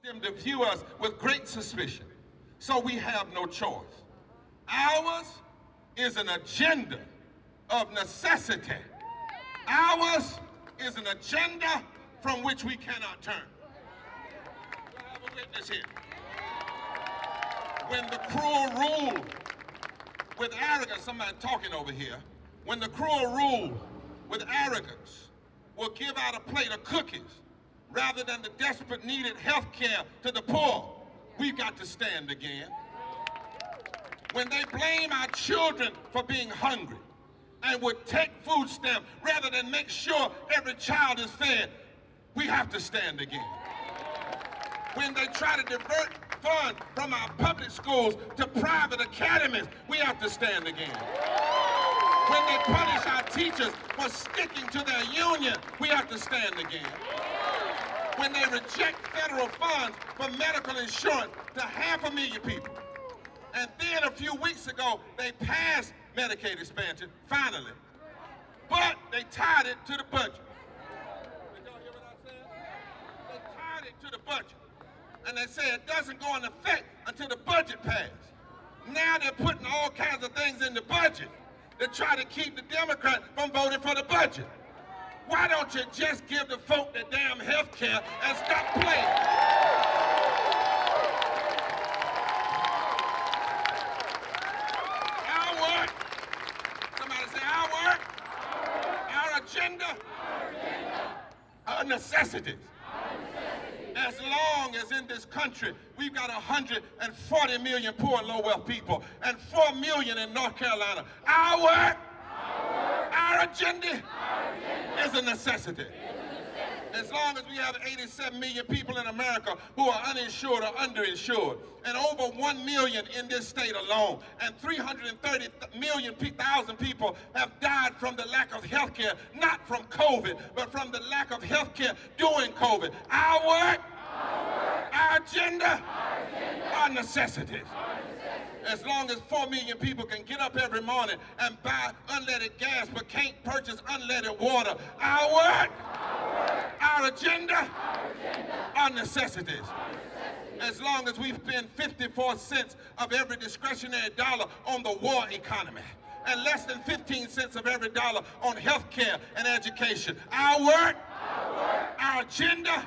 them to view us with great suspicion. So we have no choice. Ours is an agenda of necessity. Ours is an agenda from which we cannot turn. Do I have a witness here? When the cruel rule with arrogance, somebody talking over here, when the cruel rule with arrogance will give out a plate of cookies rather than the desperate needed health care to the poor, we've got to stand again. When they blame our children for being hungry and would take food stamps rather than make sure every child is fed, we have to stand again. When they try to divert funds from our public schools to private academies, we have to stand again. When they punish our teachers for sticking to their union, we have to stand again. When they reject federal funds for medical insurance to 500,000 people. And then a few weeks ago, they passed Medicaid expansion, finally. But they tied it to the budget. Did y'all hear what I said? They tied it to the budget. And they said it doesn't go into effect until the budget passed. Now they're putting all kinds of things in the budget to try to keep the Democrats from voting for the budget. Why don't you just give the folk the damn health care and stop playing? Our work, somebody say our work, our agenda, our necessities. As long as in this country we've got 140 million poor and low-wealth people and 4 million in North Carolina, our work, our agenda is a necessity. As long as we have 87 million people in America who are uninsured or underinsured, and over 1 million in this state alone, and 330,000 people have died from the lack of health care, not from COVID, but from the lack of health care during COVID. Our work, our agenda, our necessities. As long as 4 million people can get up every morning and buy unleaded gas but can't purchase unleaded water, our work, our agenda, our necessities. As long as we spend 54 cents of every discretionary dollar on the war economy and less than 15 cents of every dollar on health care and education, our work, our agenda,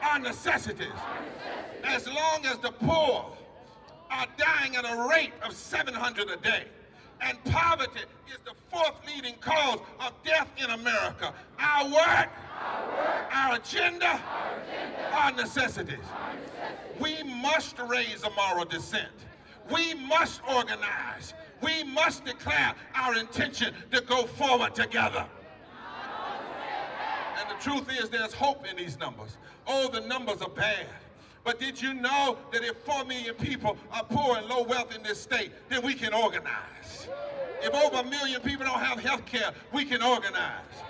our necessities. As long as the poor are dying at a rate of 700 a day, and poverty is the 4th leading cause of death in America, our work, our agenda, our necessities. We must raise a moral dissent. We must organize. We must declare our intention to go forward together. And the truth is, there's hope in these numbers. Oh, the numbers are bad. But did you know that if 4 million people are poor and low wealth in this state, then we can organize? If over 1 million people don't have health care, we can organize.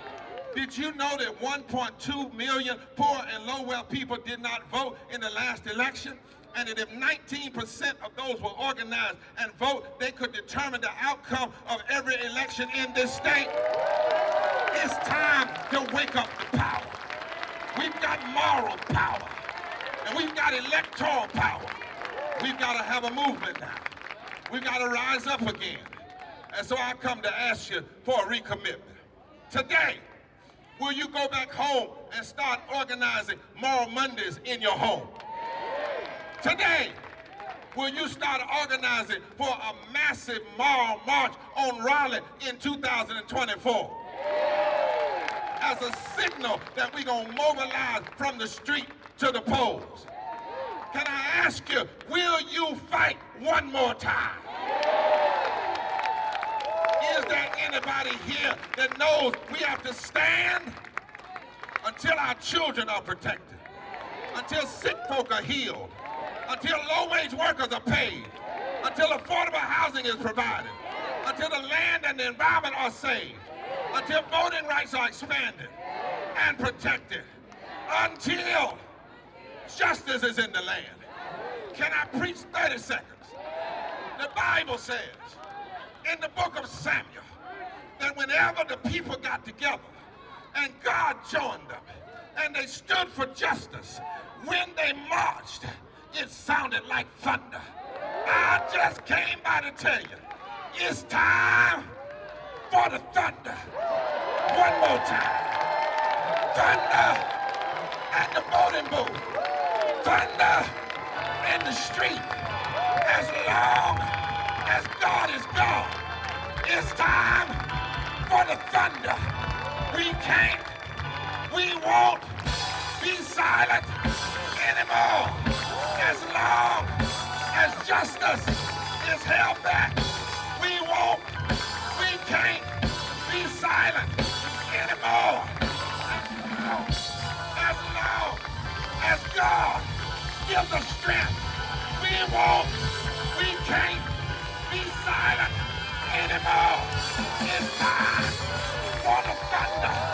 Did you know that 1.2 million poor and low wealth people did not vote in the last election? And that if 19% of those were organized and vote, they could determine the outcome of every election in this state? It's time to wake up the power. We've got moral power. And we've got electoral power. We've got to have a movement now. We've got to rise up again. And so I come to ask you for a recommitment. Today, will you go back home and start organizing Moral Mondays in your home? Today, will you start organizing for a massive moral march on Raleigh in 2024? As a signal that we're going to mobilize from the street to the polls. Can I ask you, will you fight one more time? Is there anybody here that knows we have to stand until our children are protected, until sick folk are healed, until low-wage workers are paid, until affordable housing is provided, until the land and the environment are saved, until voting rights are expanded and protected, until justice is in the land? Can I preach 30 seconds? The Bible says in the book of Samuel that whenever the people got together and God joined them and they stood for justice, When they marched, it sounded like thunder. I just came by to tell you, it's time for the thunder. One more time. Thunder at the voting booth. Thunder in the street. As long as God is God, it's time for the thunder. We won't be silent anymore. As long as justice is held back, we can't be silent anymore. As long as God gives us strength, we can't be silent anymore. It's time for the thunder.